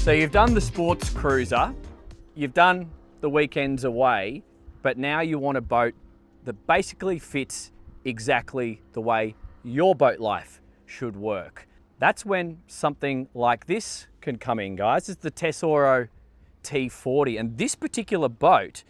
So you've done the sports cruiser, you've done the weekends away, but now you want a boat that basically fits exactly the way your boat life should work. That's when something like this can come in, guys. It's the Tesoro T40, and this particular boat,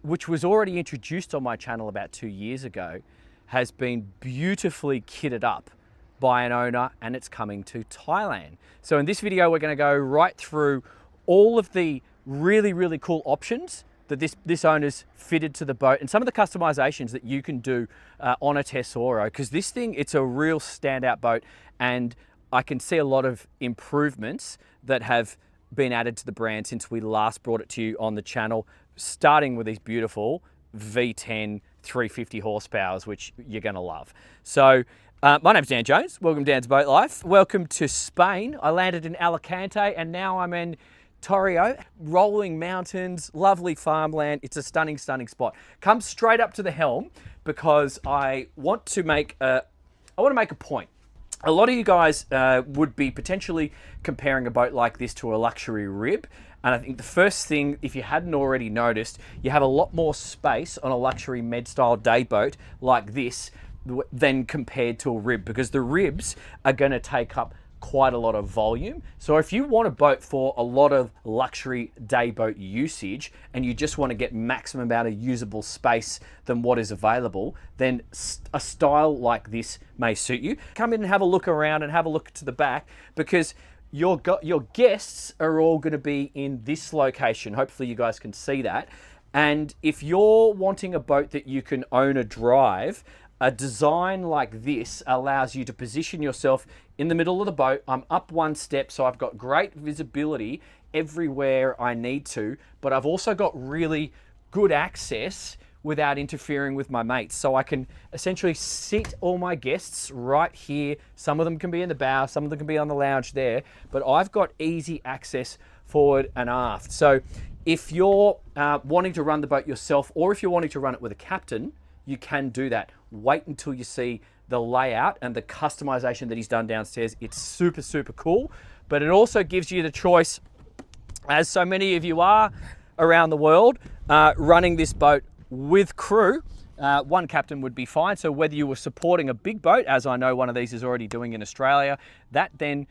which was already introduced on my channel about 2 years ago, has been beautifully kitted up by an owner, and it's coming to Thailand. So in this video, we're going to go right through all of the really cool options that this owner's fitted to the boat and some of the customizations that you can do on a Tesoro, because this thing, it's a real standout boat, and I can see a lot of improvements that have been added to the brand since we last brought it to you on the channel, starting with these beautiful V10 350 horsepowers, which you're going to love. So my name's Dan Jones. Welcome to Dan's Boat Life. Welcome to Spain. I landed in Alicante and now I'm in Torrio. Rolling mountains, lovely farmland. It's a stunning spot. Come straight up to the helm because I want to make a point. A lot of you guys would be potentially comparing a boat like this to a luxury rib. And I think the first thing, if you hadn't already noticed, you have a lot more space on a luxury med-style day boat like this than compared to a rib, because the ribs are going to take up quite a lot of volume. So if you want a boat for a lot of luxury day boat usage and you just want to get maximum amount of usable space than what is available, then a style like this may suit you. Come in and have a look around and have a look to the back, because your guests are all going to be in this location. Hopefully you guys can see that. And if you're wanting a boat that you can own or drive, a design like this allows you to position yourself in the middle of the boat. I'm up one step, so I've got great visibility everywhere I need to, but I've also got really good access without interfering with my mates. So I can essentially sit all my guests right here. Some of them can be in the bow, some of them can be on the lounge there, but I've got easy access forward and aft. So if you're wanting to run the boat yourself, or if you're wanting to run it with a captain, you can do that. Wait until you see the layout and the customization that he's done downstairs. It's super cool, but it also gives you the choice, as so many of you are around the world, running this boat with crew. One captain would be fine. So whether you were supporting a big boat, as I know one of these is already doing in Australia, that then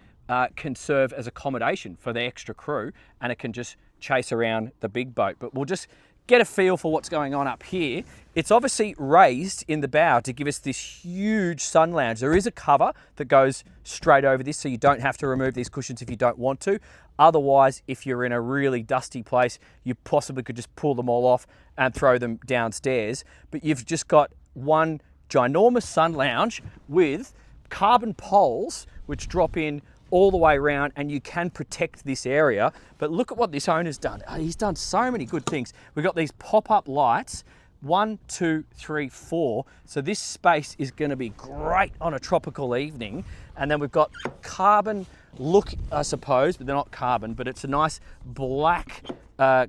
can serve as accommodation for the extra crew, and it can just chase around the big boat. But we'll just get a feel for what's going on up here. It's obviously raised in the bow to give us this huge sun lounge. There is a cover that goes straight over this, so you don't have to remove these cushions if you don't want to. Otherwise, if you're in a really dusty place, you possibly could just pull them all off and throw them downstairs. But you've just got one ginormous sun lounge with carbon poles which drop in all the way around, and you can protect this area. But look at what this owner's done. He's done so many good things. We've got these pop-up lights, 1, 2, 3, 4. So this space is going to be great on a tropical evening. And then we've got carbon look, I suppose, but they're not carbon, but it's a nice black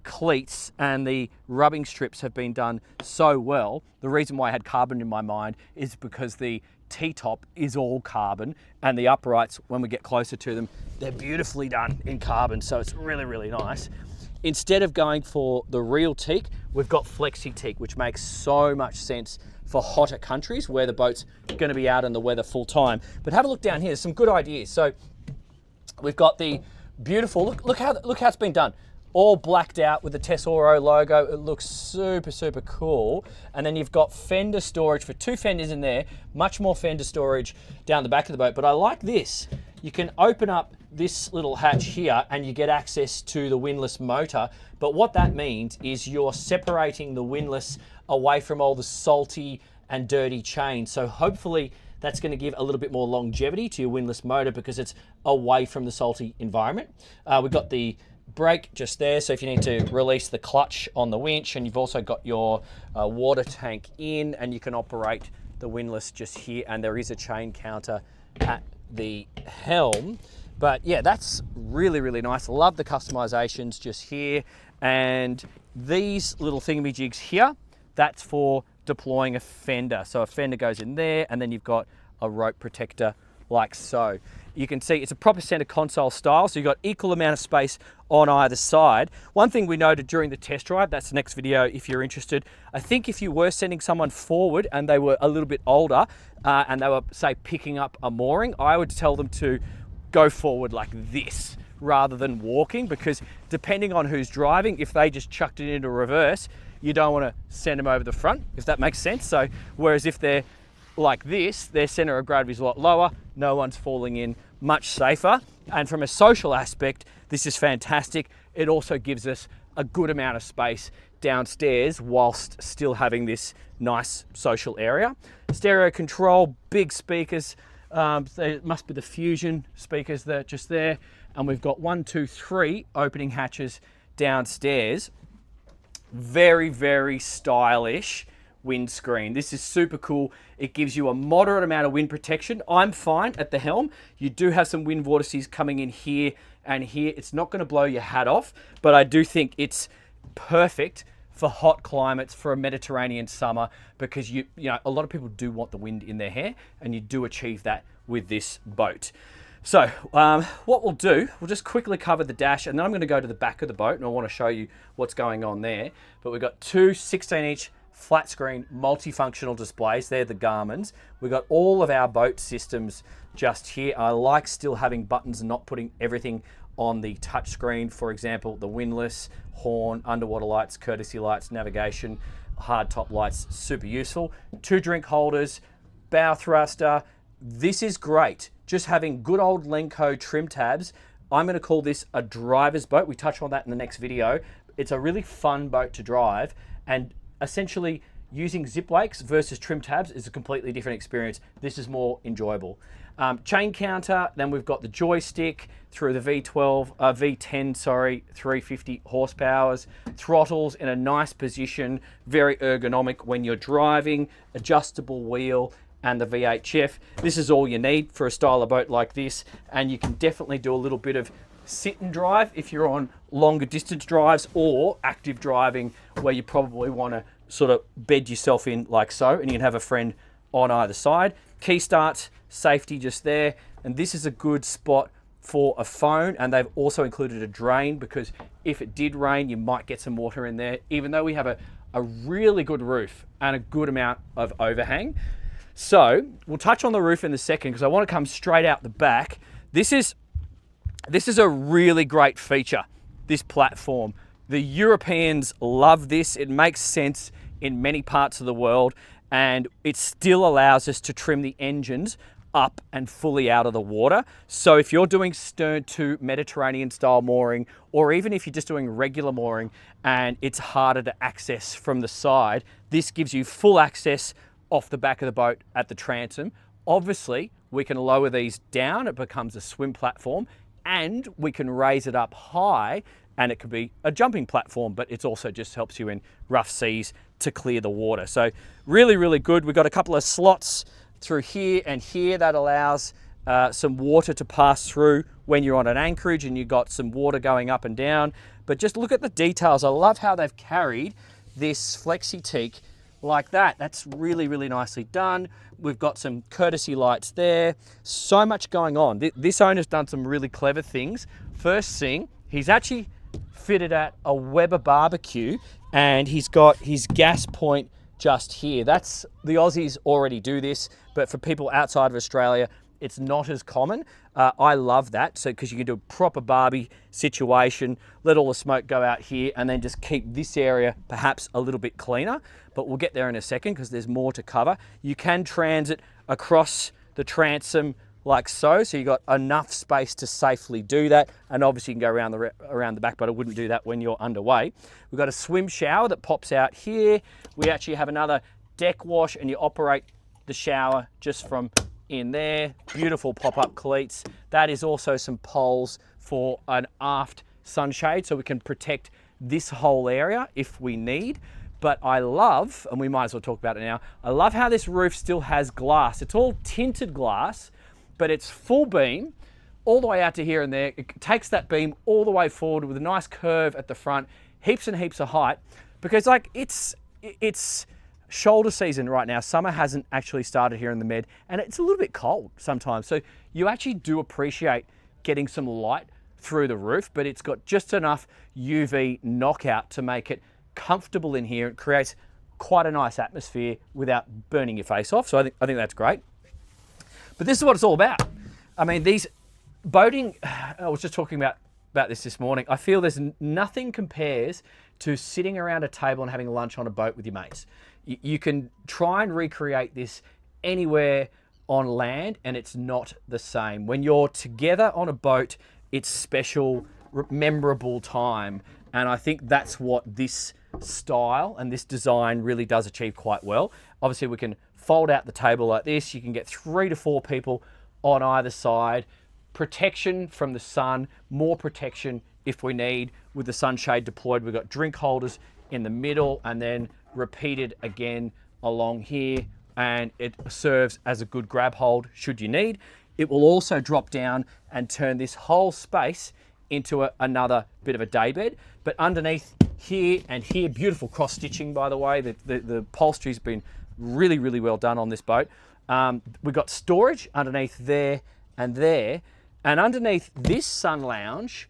cleats, and the rubbing strips have been done so well. The reason why I had carbon in my mind is because the T-top is all carbon, and the uprights, when we get closer to them, they're beautifully done in carbon, so it's really nice. Instead of going for the real teak, we've got flexi teak, which makes so much sense for hotter countries where the boat's going to be out in the weather full time. But have a look down here. There's some good ideas. So we've got the beautiful, look how it's been done. All blacked out with the Tesoro logo. It looks super cool. And then you've got fender storage for 2 fenders in there, much more fender storage down the back of the boat. But I like this. You can open up this little hatch here and you get access to the windlass motor. But what that means is you're separating the windlass away from all the salty and dirty chain. So hopefully that's going to give a little bit more longevity to your windlass motor because it's away from the salty environment. We've got the brake just there, so if you need to release the clutch on the winch, and you've also got your water tank in, and you can operate the windlass just here, and there is a chain counter at the helm. But yeah, that's really nice. I love the customizations just here, and these little thingamajigs here, that's for deploying a fender. So a fender goes in there, and then you've got a rope protector like so. You can see it's a proper center console style, so you've got equal amount of space on either side. One thing we noted during the test drive, that's the next video if you're interested, I think if you were sending someone forward and they were a little bit older and they were, say, picking up a mooring, I would tell them to go forward like this rather than walking, because depending on who's driving, if they just chucked it into reverse, you don't want to send them over the front, if that makes sense. So whereas if they're like this, their center of gravity is a lot lower, no one's falling in, much safer. And from a social aspect, this is fantastic. It also gives us a good amount of space downstairs whilst still having this nice social area. Stereo control, big speakers. They must be the Fusion speakers that are just there. And we've got 1, 2, 3 opening hatches downstairs. Very, very stylish windscreen. This is super cool. It gives you a moderate amount of wind protection. I'm fine at the helm. You do have some wind vortices coming in here and here. It's not going to blow your hat off, but I do think it's perfect for hot climates, for a Mediterranean summer, because you know a lot of people do want the wind in their hair, and you do achieve that with this boat. So what we'll do, we'll just quickly cover the dash, and then I'm going to go to the back of the boat and I want to show you what's going on there. But we've got two 16-inch flat screen multifunctional displays. They're the Garmin's. We've got all of our boat systems just here. I like still having buttons and not putting everything on the touch screen. For example, the windlass, horn, underwater lights, courtesy lights, navigation, hard top lights, super useful. 2 drink holders, bow thruster. This is great. Just having good old Lenco trim tabs. I'm going to call this a driver's boat. We touch on that in the next video. It's a really fun boat to drive, and essentially using zip lakes versus trim tabs is a completely different experience. This is more enjoyable. Chain counter, then we've got the joystick through the V10, 350 horsepowers, throttles in a nice position, very ergonomic when you're driving, adjustable wheel, and the VHF. This is all you need for a style of boat like this, and you can definitely do a little bit of sit and drive if you're on longer distance drives, or active driving where you probably want to sort of bed yourself in like so, and you can have a friend on either side. Key start, safety just there, and this is a good spot for a phone, and they've also included a drain, because if it did rain you might get some water in there, even though we have a really good roof and a good amount of overhang. So we'll touch on the roof in a second, because I want to come straight out the back. This is a really great feature, this platform. The Europeans love this. It makes sense in many parts of the world, and it still allows us to trim the engines up and fully out of the water. So if you're doing stern to Mediterranean style mooring, or even if you're just doing regular mooring and it's harder to access from the side, this gives you full access off the back of the boat at the transom. Obviously, we can lower these down, it becomes a swim platform, and we can raise it up high and it could be a jumping platform, but it also just helps you in rough seas to clear the water. So really, really good. We've got a couple of slots through here and here that allows some water to pass through when you're on an anchorage and you've got some water going up and down. But just look at the details. I love how they've carried this flexi teak like that. That's really, really nicely done. We've got some courtesy lights there. So much going on. This owner's done some really clever things. First thing, he's actually fitted at a Weber barbecue, and he's got his gas point just here. That's, the Aussies already do this, but for people outside of Australia, it's not as common. I love that, so because you can do a proper barbie situation, let all the smoke go out here, and then just keep this area perhaps a little bit cleaner. But we'll get there in a second because there's more to cover. You can transit across the transom like so, so you've got enough space to safely do that. And obviously you can go around the back, but I wouldn't do that when you're underway. We've got a swim shower that pops out here. We actually have another deck wash, and you operate the shower just from in there. Beautiful pop-up cleats. That is also some poles for an aft sunshade, so we can protect this whole area if we need. But I love, and we might as well talk about it now, I love how this roof still has glass. It's all tinted glass, but it's full beam all the way out to here and there. It takes that beam all the way forward with a nice curve at the front, heaps and heaps of height, because like it's shoulder season right now. Summer hasn't actually started here in the Med, and it's a little bit cold sometimes. So you actually do appreciate getting some light through the roof, but it's got just enough UV knockout to make it comfortable in here. It creates quite a nice atmosphere without burning your face off. So I think that's great. But this is what it's all about. I mean, these boating, I was just talking about this morning. I feel there's nothing compares to sitting around a table and having lunch on a boat with your mates. You can try and recreate this anywhere on land, and it's not the same. When you're together on a boat, it's special, memorable time. And I think that's what this style and this design really does achieve quite well. Obviously, we can fold out the table like this. You can get 3 to 4 people on either side. Protection from the sun, more protection if we need. With the sunshade deployed, we've got drink holders in the middle and then repeated again along here, and it serves as a good grab hold should you need. It will also drop down and turn this whole space into another bit of a day bed. But underneath here and here, beautiful cross stitching, by the way. The upholstery's been really, really well done on this boat. We've got storage underneath there and there. And underneath this sun lounge,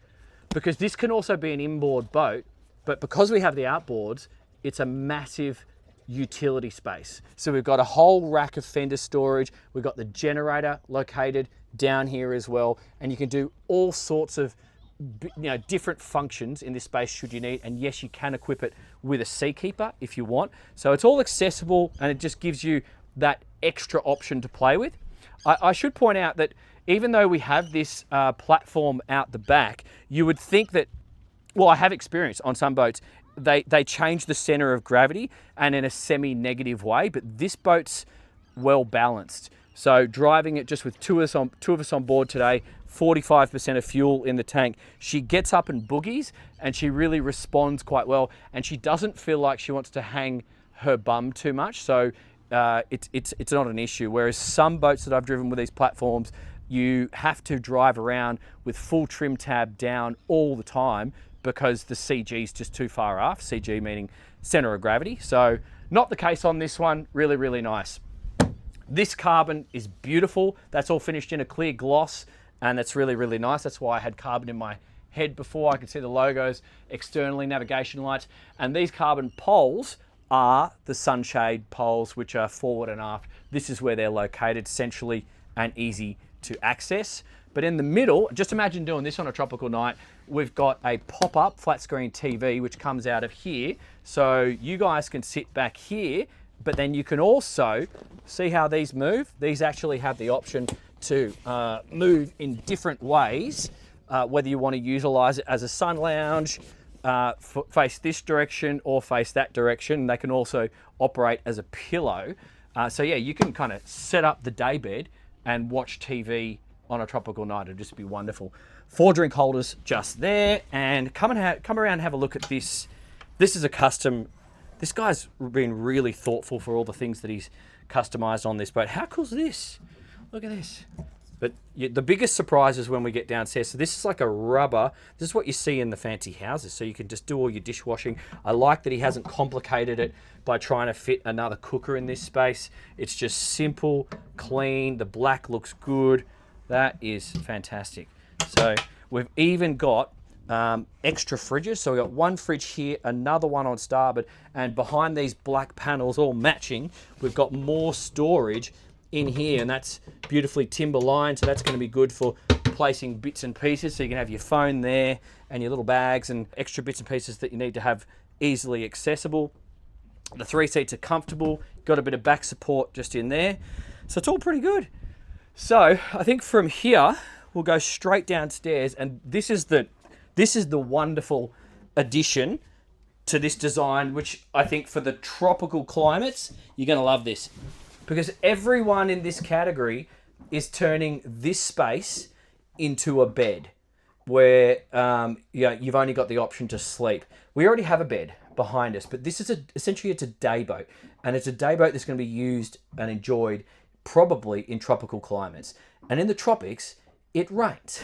because this can also be an inboard boat, but because we have the outboards, it's a massive utility space. So we've got a whole rack of fender storage. We've got the generator located down here as well. And you can do all sorts of different functions in this space should you need. And yes, you can equip it with a seakeeper if you want. So it's all accessible, and it just gives you that extra option to play with. I should point out that even though we have this platform out the back, you would think that, well, I have experienced on some boats, they change the center of gravity and in a semi-negative way, but this boat's well balanced. So driving it just with two of us on board today, 45% of fuel in the tank. She gets up and boogies, and she really responds quite well, and she doesn't feel like she wants to hang her bum too much. So it's not an issue. Whereas some boats that I've driven with these platforms, you have to drive around with full trim tab down all the time because the CG is just too far off. CG meaning center of gravity. So not the case on this one. Really, really nice. This carbon is beautiful. That's all finished in a clear gloss, and that's really, really nice. That's why I had carbon in my head before. I could see the logos externally, navigation lights, and these carbon poles are the sunshade poles, which are forward and aft. This is where they're located, centrally and easy to access. But in the middle, just imagine doing this on a tropical night. We've got a pop-up flat screen TV, which comes out of here. So you guys can sit back here, but then you can also see how these move. These actually have the option to move in different ways, whether you want to utilize it as a sun lounge, face this direction or face that direction. They can also operate as a pillow. So yeah, you can kind of set up the day bed and watch TV on a tropical night. It'd just be wonderful. 4 drink holders just there, and come around and have a look at this. This is a custom. This guy's been really thoughtful for all the things that he's customized on this boat. How cool is this? Look at this. But the biggest surprise is when we get downstairs. So this is like a rubber. This is what you see in the fancy houses. So you can just do all your dishwashing. I like that he hasn't complicated it by trying to fit another cooker in this space. It's just simple, clean. The black looks good. That is fantastic. So we've even got extra fridges. So we've got one fridge here, another one on starboard, and behind these black panels all matching, we've got more storage in here, and that's beautifully timber lined, so that's going to be good for placing bits and pieces. So you can have your phone there and your little bags and extra bits and pieces that you need to have easily accessible. The 3 seats are comfortable, got a bit of back support just in there, so it's all pretty good. So I think from here we'll go straight downstairs, and this is the wonderful addition to this design, which I think for the tropical climates, you're going to love this. Because everyone in this category is turning this space into a bed where you've only got the option to sleep. We already have a bed behind us, but this is essentially it's a day boat, and it's a day boat that's going to be used and enjoyed probably in tropical climates. And in the tropics, it rains.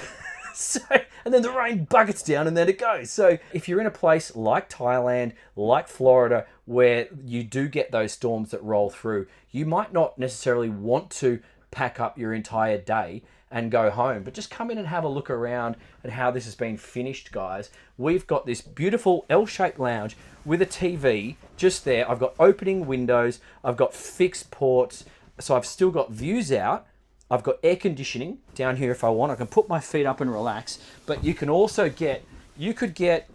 So, and then the rain buckets down and then it goes. So if you're in a place like Thailand, like Florida, where you do get those storms that roll through, you might not necessarily want to pack up your entire day and go home, but just come in and have a look around at how this has been finished, guys. We've got this beautiful L-shaped lounge with a TV just there. I've got opening windows, I've got fixed ports, so I've still got views out. I've got air conditioning down here if I want. I can put my feet up and relax, but you can also you could get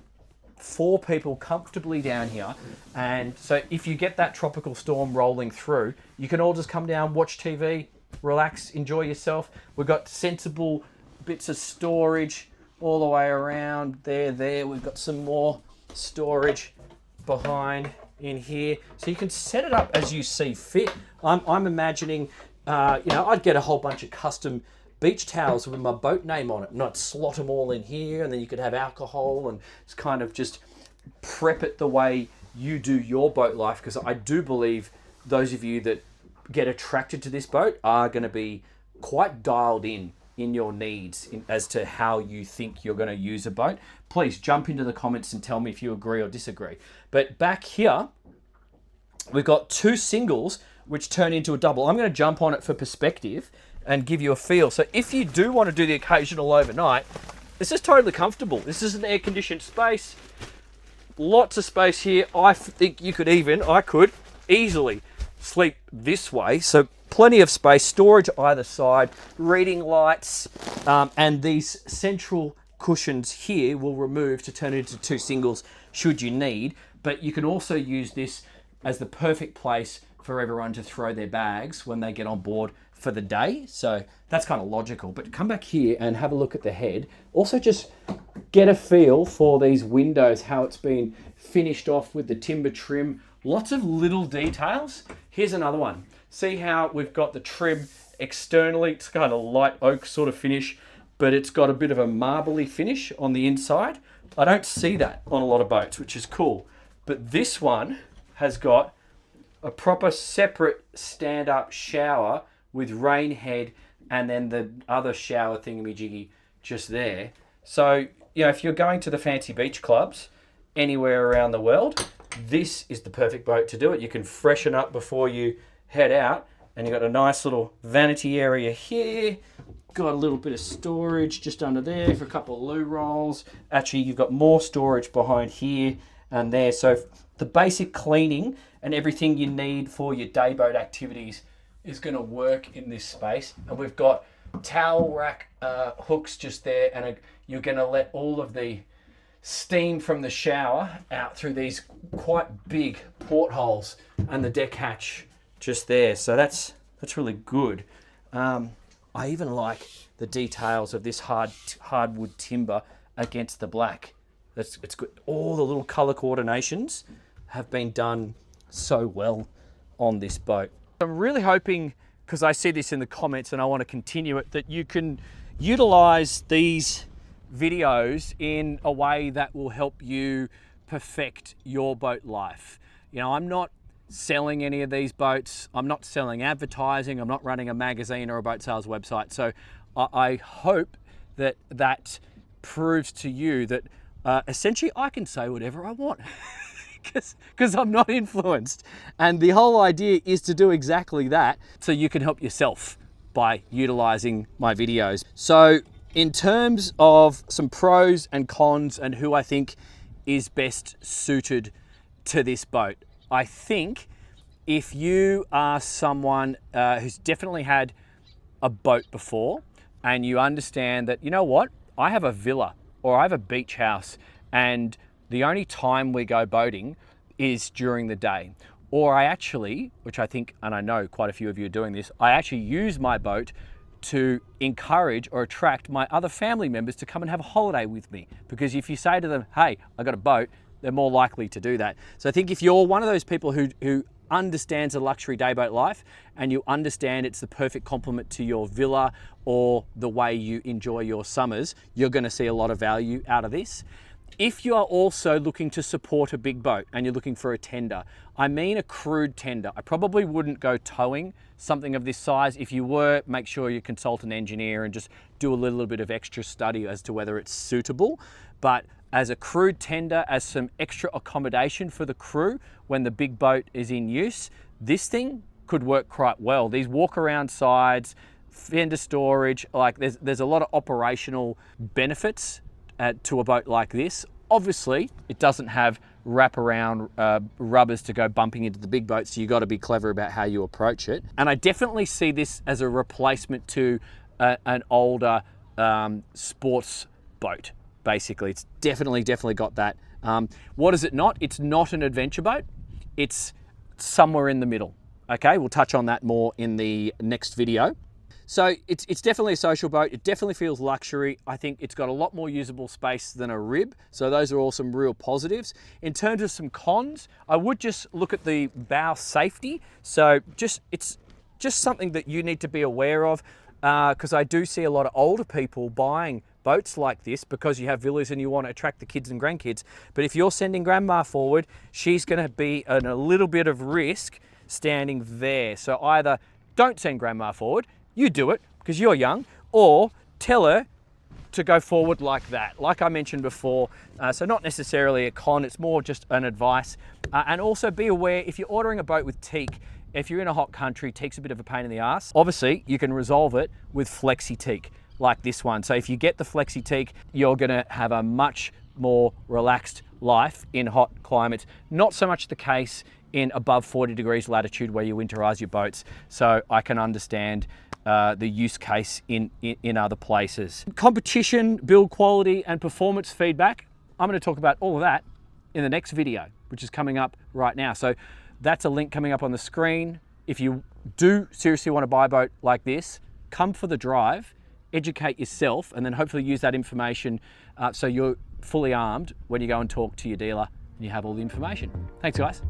4 people comfortably down here. And so if you get that tropical storm rolling through, you can all just come down, watch TV, relax, enjoy yourself. We've got sensible bits of storage all the way around there. We've got some more storage behind in here. So you can set it up as you see fit. I'm imagining, I'd get a whole bunch of custom beach towels with my boat name on it, and I'd slot them all in here, and then you could have alcohol and it's kind of just prep it the way you do your boat life, because I do believe those of you that get attracted to this boat are going to be quite dialed in your needs as to how you think you're going to use a boat. Please jump into the comments and tell me if you agree or disagree. But back here, we've got 2 singles which turn into a double. I'm going to jump on it for perspective and give you a feel. So if you do want to do the occasional overnight, this is totally comfortable. This is an air-conditioned space. Lots of space here. I think I could easily sleep this way. So plenty of space, storage either side, reading lights, and these central cushions here will remove to turn it into 2 singles should you need. But you can also use this as the perfect place for everyone to throw their bags when they get on board for the day. So that's kind of logical. But come back here and have a look at the head. Also just get a feel for these windows, how it's been finished off with the timber trim. Lots of little details. Here's another one. See how we've got the trim externally. It's kind of light oak sort of finish, but it's got a bit of a marbly finish on the inside. I don't see that on a lot of boats, which is cool. But this one has got a proper separate stand-up shower with rain head and then the other shower thingamajiggy just there. So, if you're going to the fancy beach clubs anywhere around the world, this is the perfect boat to do it. You can freshen up before you head out, and you've got a nice little vanity area here. Got a little bit of storage just under there for a couple of loo rolls. Actually, you've got more storage behind here and there. So the basic cleaning and everything you need for your day boat activities is going to work in this space. And we've got towel rack hooks just there, and you're going to let all of the steam from the shower out through these quite big portholes and the deck hatch just there. So that's really good. I even like the details of this hardwood timber against the black. It's good. All the little color coordinations have been done so well on this boat. I'm really hoping, because I see this in the comments and I want to continue it, that you can utilize these videos in a way that will help you perfect your boat life. I'm not selling any of these boats. I'm not selling advertising. I'm not running a magazine or a boat sales website. So I hope that proves to you that essentially I can say whatever I want because I'm not influenced. And the whole idea is to do exactly that so you can help yourself by utilizing my videos. So in terms of some pros and cons and who I think is best suited to this boat, I think if you are someone who's definitely had a boat before and you understand that, I have a villa or I have a beach house and the only time we go boating is during the day. Or I actually, which I think, and I know quite a few of you are doing this, I actually use my boat to encourage or attract my other family members to come and have a holiday with me. Because if you say to them, hey, I got a boat, they're more likely to do that. So I think if you're one of those people who understands a luxury dayboat life and you understand it's the perfect complement to your villa or the way you enjoy your summers, you're going to see a lot of value out of this. If you are also looking to support a big boat and you're looking for a tender, I mean a crude tender. I probably wouldn't go towing something of this size. If you were, make sure you consult an engineer and just do a little bit of extra study as to whether it's suitable. But as a crude tender, as some extra accommodation for the crew when the big boat is in use, this thing could work quite well. These walk around sides, fender storage, like there's a lot of operational benefits to a boat like this. Obviously, it doesn't have wraparound rubbers to go bumping into the big boat, so you got to be clever about how you approach it. And I definitely see this as a replacement to an older sports boat. Basically, it's definitely got that. What is it not? It's not an adventure boat. It's somewhere in the middle. Okay, we'll touch on that more in the next video. So it's definitely a social boat. It definitely feels luxury. I think it's got a lot more usable space than a rib. So those are all some real positives. In terms of some cons, I would just look at the bow safety. So it's just something that you need to be aware of, because I do see a lot of older people buying boats like this because you have villas and you want to attract the kids and grandkids. But if you're sending grandma forward, she's going to be in a little bit of risk standing there. So either don't send grandma forward, you do it because you're young, or tell her to go forward like that, like I mentioned before. So not necessarily a con, it's more just an advice. And also be aware, if you're ordering a boat with teak, if you're in a hot country, teak's a bit of a pain in the ass. Obviously, you can resolve it with flexi teak like this one. So if you get the flexi teak, you're gonna have a much more relaxed life in hot climates. Not so much the case in above 40 degrees latitude where you winterize your boats. So I can understand the use case in other places. Competition, build quality, and performance feedback. I'm going to talk about all of that in the next video, which is coming up right now. So that's a link coming up on the screen. If you do seriously want to buy a boat like this, come for the drive, educate yourself, and then hopefully use that information so you're fully armed when you go and talk to your dealer and you have all the information. Thanks, guys.